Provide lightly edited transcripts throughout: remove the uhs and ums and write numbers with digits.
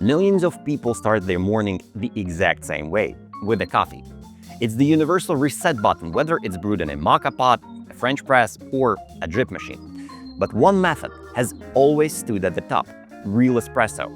Millions of people start their morning the exact same way, with a coffee. It's the universal reset button, whether it's brewed in a maca pot, a French press, or a drip machine. But one method has always stood at the top: real espresso.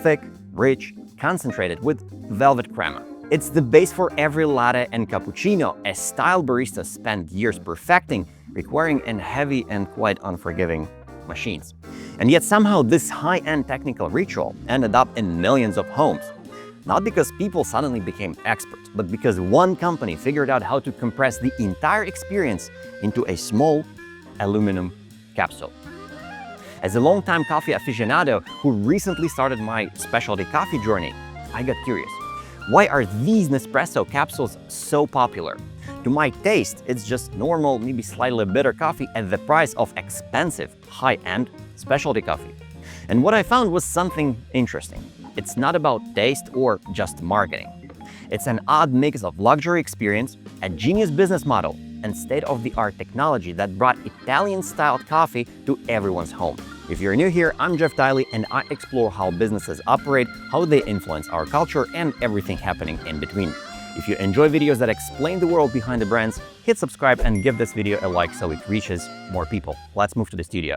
Thick, rich, concentrated with velvet crema. It's the base for every latte and cappuccino, a style baristas spend years perfecting, requiring in heavy and quite unforgiving machines. And yet somehow this high-end technical ritual ended up in millions of homes. Not because people suddenly became experts, but because one company figured out how to compress the entire experience into a small aluminum capsule. As a longtime coffee aficionado who recently started my specialty coffee journey, I got curious. Why are these Nespresso capsules so popular? To my taste, it's just normal, maybe slightly bitter coffee at the price of expensive, high-end specialty coffee. And what I found was something interesting. It's not about taste or just marketing. It's an odd mix of luxury experience, a genius business model, and state-of-the-art technology that brought Italian-styled coffee to everyone's home. If you're new here, I'm Jeff Diley, and I explore how businesses operate, how they influence our culture, and everything happening in between. If you enjoy videos that explain the world behind the brands, hit subscribe and give this video a like so it reaches more people. Let's move to the studio.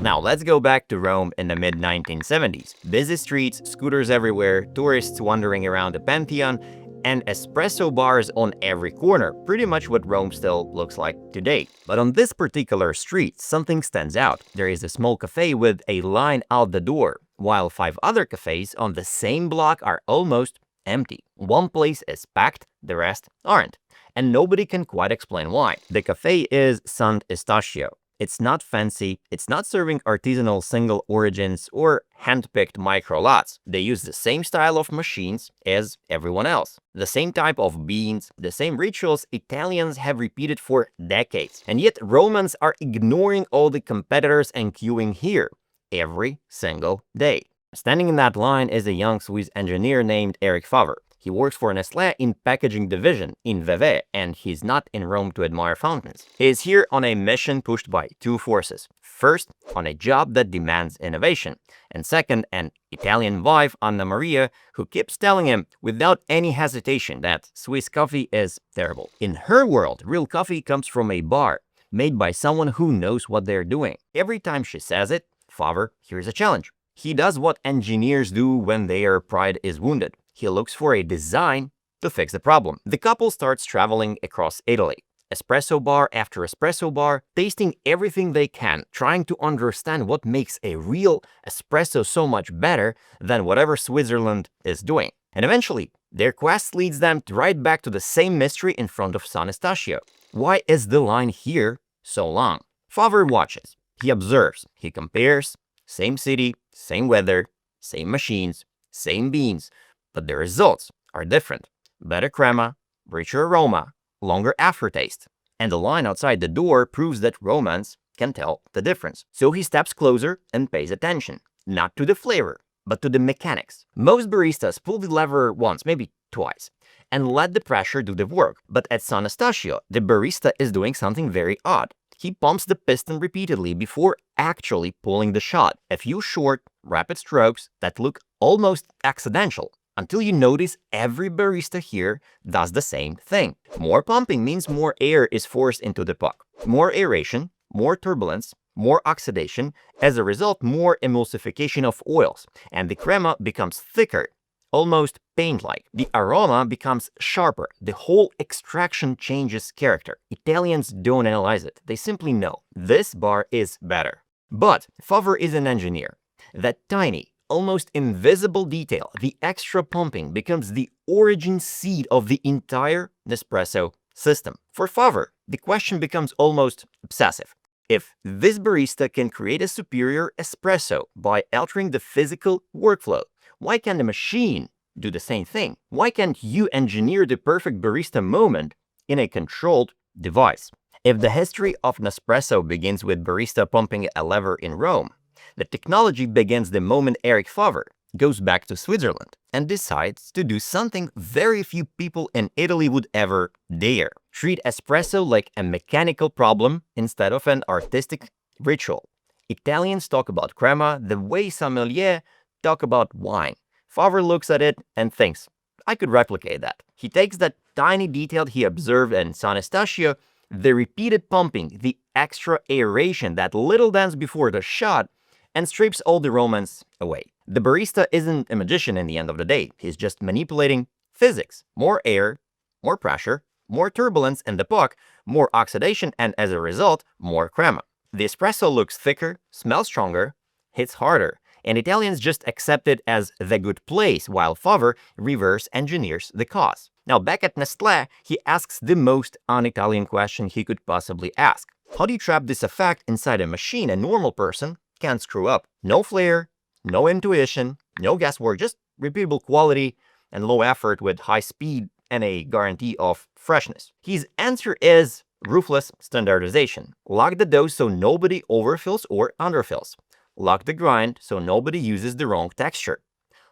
Now let's go back to Rome in the mid-1970s. Busy streets, scooters everywhere, tourists wandering around the Pantheon, and espresso bars on every corner, pretty much what Rome still looks like today. But on this particular street, something stands out. There is a small cafe with a line out the door, while 5 other cafes on the same block are almost empty. One place is packed, the rest aren't. And nobody can quite explain why. The cafe is San Estachio. It's not fancy, it's not serving artisanal single origins or hand-picked micro lots. They use the same style of machines as everyone else. The same type of beans, the same rituals Italians have repeated for decades. And yet Romans are ignoring all the competitors and queuing here every single day. Standing in that line is a young Swiss engineer named Eric Favre. He works for Nestlé in packaging division in Vevey, and he's not in Rome to admire fountains. He is here on a mission pushed by 2 forces. First, on a job that demands innovation, and second, an Italian wife, Anna Maria, who keeps telling him without any hesitation that Swiss coffee is terrible. In her world, real coffee comes from a bar, made by someone who knows what they're doing. Every time she says it, Favre here's a challenge. He does what engineers do when their pride is wounded. He looks for a design to fix the problem. The couple starts traveling across Italy, espresso bar after espresso bar, tasting everything they can, trying to understand what makes a real espresso so much better than whatever Switzerland is doing. And eventually, their quest leads them right back to the same mystery in front of San Estachio. Why is the line here so long? Favre watches, he observes, he compares, same city, same weather, same machines, same beans, but the results are different. Better crema, richer aroma, longer aftertaste. And the line outside the door proves that Romans can tell the difference. So he steps closer and pays attention, not to the flavor, but to the mechanics. Most baristas pull the lever once, maybe twice, and let the pressure do the work. But at San Estachio, the barista is doing something very odd. He pumps the piston repeatedly before actually pulling the shot. A few short, rapid strokes that look almost accidental, until you notice every barista here does the same thing. More pumping means more air is forced into the puck. More aeration, more turbulence, more oxidation, as a result more emulsification of oils, and the crema becomes thicker, almost paint-like. The aroma becomes sharper. The whole extraction changes character. Italians don't analyze it. They simply know this bar is better. But Favre is an engineer. That tiny, almost invisible detail, the extra pumping, becomes the origin seed of the entire Nespresso system. For Favre, the question becomes almost obsessive. If this barista can create a superior espresso by altering the physical workflow, why can't the machine do the same thing? Why can't you engineer the perfect barista moment in a controlled device? If the history of Nespresso begins with barista pumping a lever in Rome, the technology begins the moment Eric Favre goes back to Switzerland and decides to do something very few people in Italy would ever dare. Treat espresso like a mechanical problem instead of an artistic ritual. Italians talk about crema the way sommeliers talk about wine. Favre looks at it and thinks, I could replicate that. He takes that tiny detail he observed in San Estacio, the repeated pumping, the extra aeration, that little dance before the shot, and strips all the romance away. The barista isn't a magician in the end of the day. He's just manipulating physics. More air, more pressure, more turbulence in the puck, more oxidation, and as a result, more crema. The espresso looks thicker, smells stronger, hits harder, and Italians just accept it as the good place, while Favre reverse engineers the cause. Now, back at Nestlé, he asks the most un-Italian question he could possibly ask. How do you trap this effect inside a machine a normal person can't screw up? No flair, no intuition, no guesswork, just repeatable quality and low effort with high speed and a guarantee of freshness. His answer is ruthless standardization. Lock the dose so nobody overfills or underfills. Lock the grind so nobody uses the wrong texture.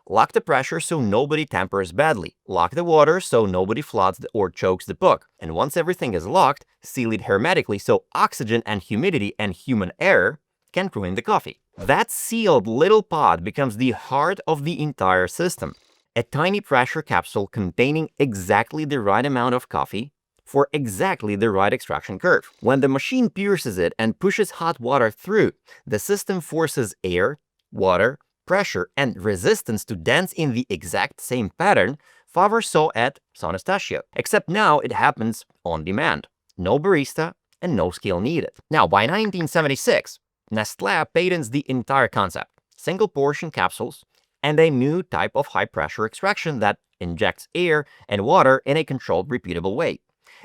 Lock the pressure so nobody tampers badly. Lock the water so nobody floods or chokes the puck. And once everything is locked, seal it hermetically so oxygen and humidity and human error can't ruin the coffee. That sealed little pod becomes the heart of the entire system. A tiny pressure capsule containing exactly the right amount of coffee for exactly the right extraction curve. When the machine pierces it and pushes hot water through, the system forces air, water, pressure, and resistance to dance in the exact same pattern Favre saw at San Estacio. Except now it happens on demand. No barista and no skill needed. Now, by 1976, Nestlé patents the entire concept. Single portion capsules and a new type of high pressure extraction that injects air and water in a controlled, repeatable way.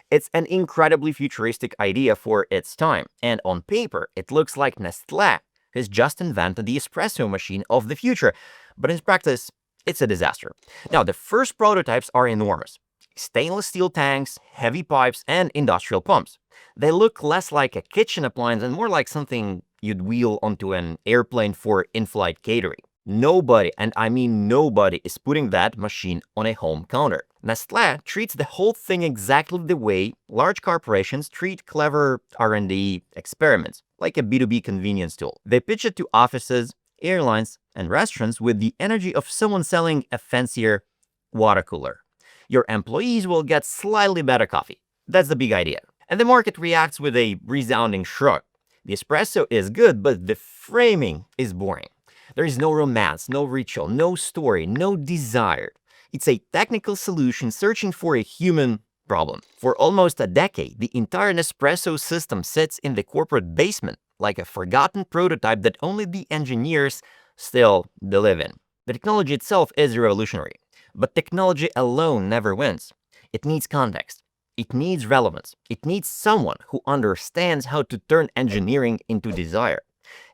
It's an incredibly futuristic idea for its time, and on paper, it looks like Nestlé has just invented the espresso machine of the future, but in practice, it's a disaster. Now, the first prototypes are enormous. Stainless steel tanks, heavy pipes, and industrial pumps. They look less like a kitchen appliance and more like something you'd wheel onto an airplane for in-flight catering. Nobody, and I mean nobody, is putting that machine on a home counter. Nestlé treats the whole thing exactly the way large corporations treat clever R&D experiments, like a B2B convenience tool. They pitch it to offices, airlines, and restaurants with the energy of someone selling a fancier water cooler. Your employees will get slightly better coffee. That's the big idea. And the market reacts with a resounding shrug. The espresso is good, but the framing is boring. There is no romance, no ritual, no story, no desire. It's a technical solution searching for a human problem. For almost a decade, the entire Nespresso system sits in the corporate basement, like a forgotten prototype that only the engineers still believe in. The technology itself is revolutionary, but technology alone never wins. It needs context. It needs relevance. It needs someone who understands how to turn engineering into desire.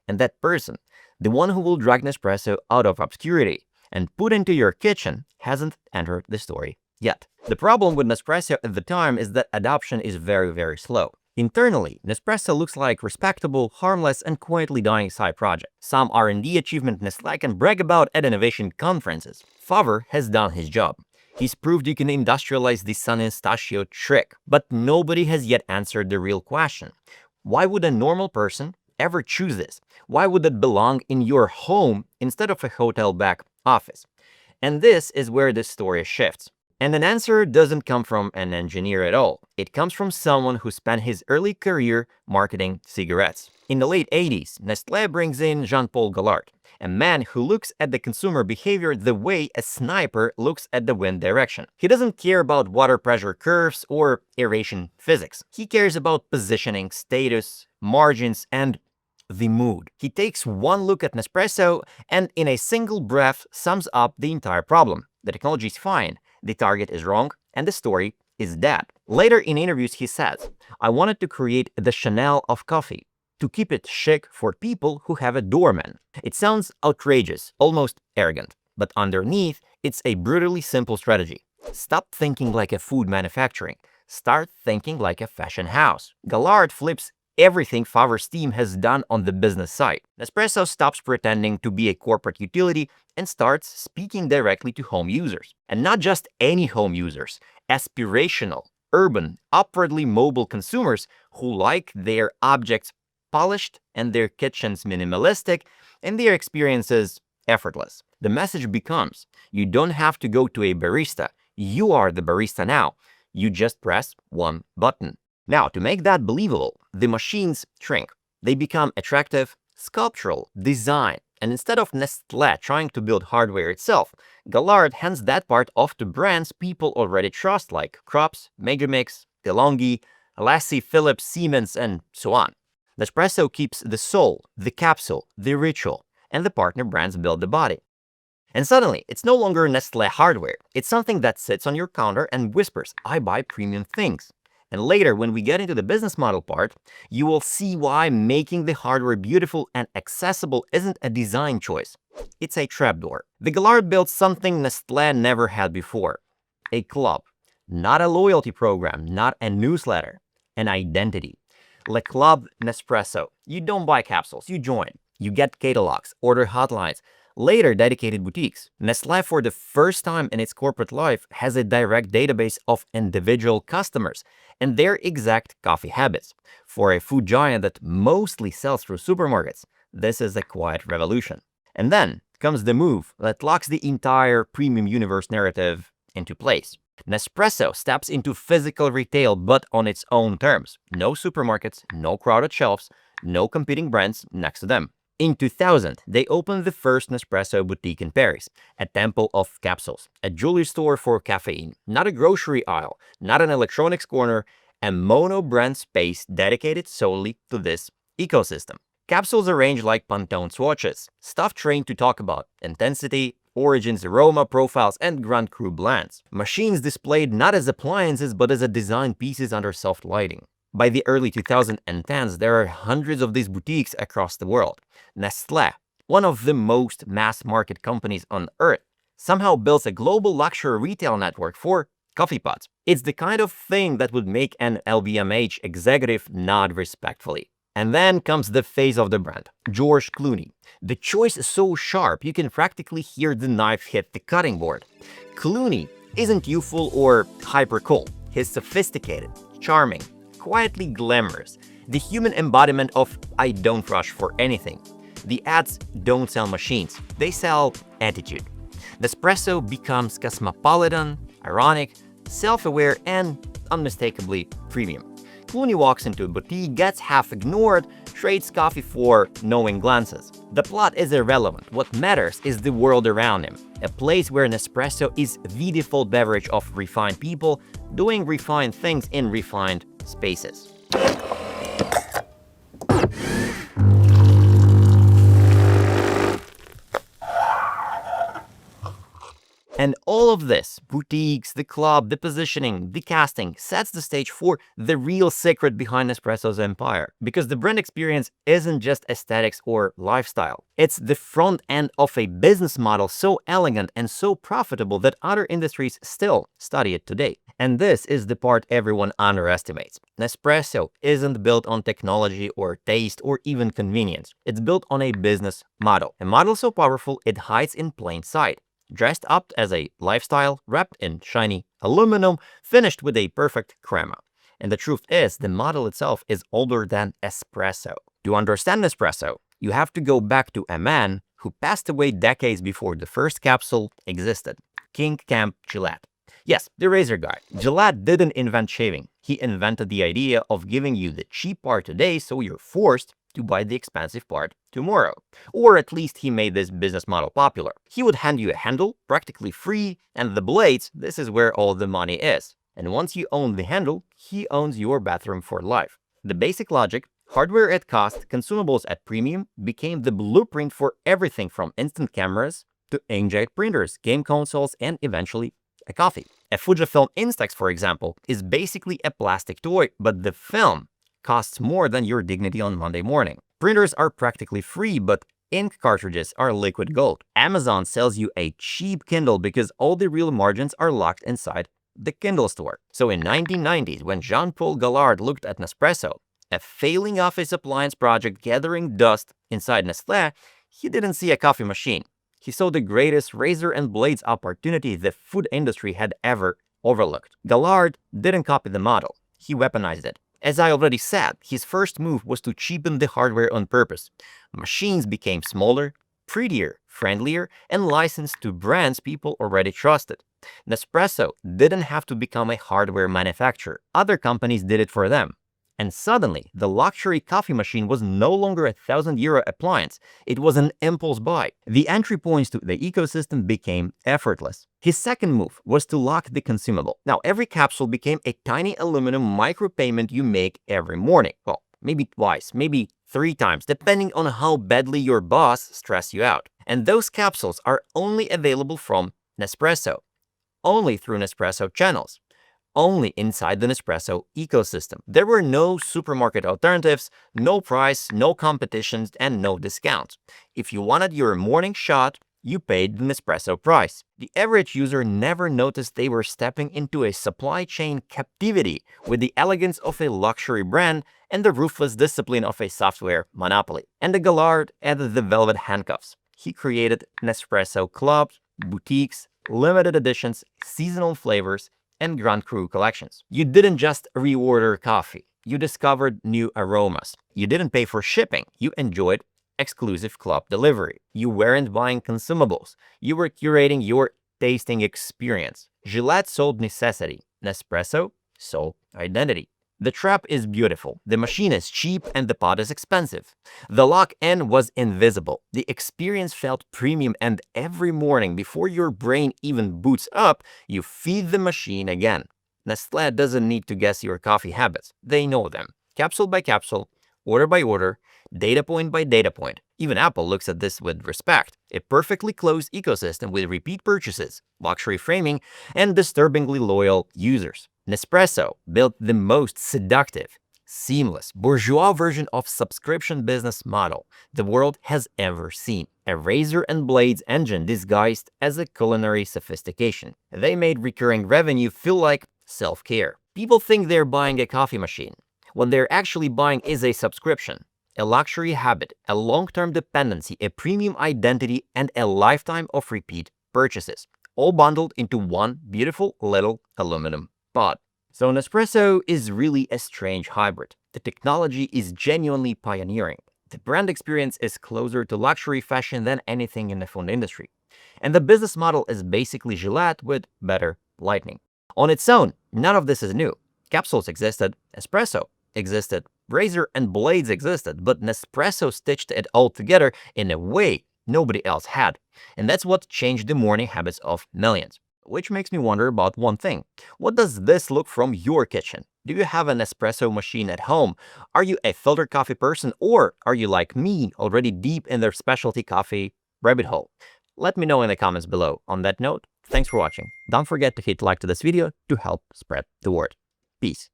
And that person, the one who will drag Nespresso out of obscurity and put into your kitchen, hasn't entered the story yet. The problem with Nespresso at the time is that adoption is very, very slow. Internally, Nespresso looks like respectable, harmless, and quietly dying side project. Some R&D achievement Nestlé can brag about at innovation conferences. Favre has done his job. He's proved you can industrialize the San Estacio trick, but nobody has yet answered the real question. Why would a normal person ever choose this? Why would it belong in your home instead of a hotel back office? And this is where the story shifts. And an answer doesn't come from an engineer at all. It comes from someone who spent his early career marketing cigarettes. In the late 80s, Nestlé brings in Jean-Paul Gallard, a man who looks at the consumer behavior the way a sniper looks at the wind direction. He doesn't care about water pressure curves or aeration physics. He cares about positioning, status, margins, and the mood. He takes one look at Nespresso and in a single breath sums up the entire problem. The technology is fine, the target is wrong, and the story is dead. Later in interviews he says, I wanted to create the Chanel of coffee, to keep it chic for people who have a doorman. It sounds outrageous, almost arrogant, but underneath, it's a brutally simple strategy. Stop thinking like a food manufacturing. Start thinking like a fashion house. Gallard flips everything Favre's team has done on the business side. Nespresso stops pretending to be a corporate utility and starts speaking directly to home users. And not just any home users, aspirational, urban, upwardly mobile consumers who like their objects polished and their kitchens minimalistic and their experiences effortless. The message becomes, you don't have to go to a barista. You are the barista now. You just press one button. Now, to make that believable, the machines shrink. They become attractive, sculptural, design. And instead of Nestlé trying to build hardware itself, Gallard hands that part off to brands people already trust like Krups, Megamix, DeLonghi, Lassie, Philips, Siemens, and so on. Nespresso keeps the soul, the capsule, the ritual, and the partner brands build the body. And suddenly, it's no longer Nestlé hardware. It's something that sits on your counter and whispers, I buy premium things. And later, when we get into the business model part, you will see why making the hardware beautiful and accessible isn't a design choice. It's a trapdoor. The Gallard built something Nestlé never had before. A club. Not a loyalty program, not a newsletter. An identity. Le Club Nespresso. You don't buy capsules, you join. You get catalogs, order hotlines, later dedicated boutiques. Nestlé, for the first time in its corporate life, has a direct database of individual customers and their exact coffee habits. For a food giant that mostly sells through supermarkets, this is a quiet revolution. And then comes the move that locks the entire premium universe narrative into place. Nespresso steps into physical retail, but on its own terms. No supermarkets, no crowded shelves, no competing brands next to them. In 2000, they opened the first Nespresso boutique in Paris, a temple of capsules, a jewelry store for caffeine, not a grocery aisle, not an electronics corner, a mono-brand space dedicated solely to this ecosystem. Capsules arranged like Pantone swatches, stuff trained to talk about intensity, origins, aroma, profiles, and Grand Cru blends. Machines displayed not as appliances but as a design pieces under soft lighting. By the early 2010s, there are hundreds of these boutiques across the world. Nestlé, one of the most mass-market companies on earth, somehow builds a global luxury retail network for coffee pots. It's the kind of thing that would make an LVMH executive nod respectfully. And then comes the face of the brand, George Clooney. The choice is so sharp you can practically hear the knife hit the cutting board. Clooney isn't youthful or hyper-cool. He's sophisticated, charming, quietly glamorous, the human embodiment of I don't rush for anything. The ads don't sell machines, they sell attitude. Nespresso becomes cosmopolitan, ironic, self-aware, and unmistakably premium. Clooney walks into a boutique, gets half ignored, trades coffee for knowing glances. The plot is irrelevant. What matters is the world around him, a place where Nespresso is the default beverage of refined people doing refined things in refined spaces. And all of this, boutiques, the club, the positioning, the casting, sets the stage for the real secret behind Nespresso's empire. Because the brand experience isn't just aesthetics or lifestyle. It's the front end of a business model so elegant and so profitable that other industries still study it today. And this is the part everyone underestimates. Nespresso isn't built on technology or taste or even convenience. It's built on a business model. A model so powerful it hides in plain sight. Dressed up as a lifestyle, wrapped in shiny aluminum, finished with a perfect crema. And the truth is, the model itself is older than espresso. To understand Nespresso, you have to go back to a man who passed away decades before the first capsule existed, King Camp Gillette. Yes, the razor guy. Gillette didn't invent shaving. He invented the idea of giving you the cheap part today so you're forced to buy the expensive part tomorrow. Or at least he made this business model popular. He would hand you a handle, practically free, and the blades, this is where all the money is. And once you own the handle, he owns your bathroom for life. The basic logic, hardware at cost, consumables at premium, became the blueprint for everything from instant cameras to inkjet printers, game consoles, and eventually a coffee. A Fujifilm Instax, for example, is basically a plastic toy, but the film costs more than your dignity on Monday morning. Printers are practically free, but ink cartridges are liquid gold. Amazon sells you a cheap Kindle because all the real margins are locked inside the Kindle store. So in 1990s, when Jean-Paul Gallard looked at Nespresso, a failing office appliance project gathering dust inside Nestlé, he didn't see a coffee machine. He saw the greatest razor and blades opportunity the food industry had ever overlooked. Gallard didn't copy the model. He weaponized it. As I already said, his first move was to cheapen the hardware on purpose. Machines became smaller, prettier, friendlier, and licensed to brands people already trusted. Nespresso didn't have to become a hardware manufacturer. Other companies did it for them. And suddenly, the luxury coffee machine was no longer a €1,000 appliance. It was an impulse buy. The entry points to the ecosystem became effortless. His second move was to lock the consumable. Now, every capsule became a tiny aluminum micropayment you make every morning. Well, maybe twice, maybe 3 times, depending on how badly your boss stressed you out. And those capsules are only available from Nespresso, only through Nespresso channels, only inside the Nespresso ecosystem. There were no supermarket alternatives, no price, no competitions, and no discounts. If you wanted your morning shot, you paid the Nespresso price. The average user never noticed they were stepping into a supply chain captivity with the elegance of a luxury brand and the ruthless discipline of a software monopoly. And the Gallard added the velvet handcuffs. He created Nespresso clubs, boutiques, limited editions, seasonal flavors, and Grand Cru collections. You didn't just reorder coffee. You discovered new aromas. You didn't pay for shipping. You enjoyed exclusive club delivery. You weren't buying consumables. You were curating your tasting experience. Gillette sold necessity. Nespresso sold identity. The trap is beautiful, the machine is cheap, and the pot is expensive. The lock-in was invisible. The experience felt premium, and every morning before your brain even boots up, you feed the machine again. Nestlé doesn't need to guess your coffee habits. They know them. Capsule by capsule, order by order, data point by data point. Even Apple looks at this with respect. A perfectly closed ecosystem with repeat purchases, luxury framing, and disturbingly loyal users. Nespresso built the most seductive, seamless, bourgeois version of subscription business model the world has ever seen. A razor and blades engine disguised as a culinary sophistication. They made recurring revenue feel like self-care. People think they're buying a coffee machine. What they're actually buying is a subscription, a luxury habit, a long-term dependency, a premium identity, and a lifetime of repeat purchases, all bundled into one beautiful little aluminum pod. So Nespresso is really a strange hybrid. The technology is genuinely pioneering. The brand experience is closer to luxury fashion than anything in the food industry. And the business model is basically Gillette with better lighting. On its own, none of this is new. Capsules existed, espresso existed, razor and blades existed, but Nespresso stitched it all together in a way nobody else had. And that's what changed the morning habits of millions. Which makes me wonder about one thing. What does this look from your kitchen? Do you have an espresso machine at home? Are you a filter coffee person, or are you like me, already deep in their specialty coffee rabbit hole? Let me know in the comments below. On that note, thanks for watching. Don't forget to hit like to this video to help spread the word. Peace.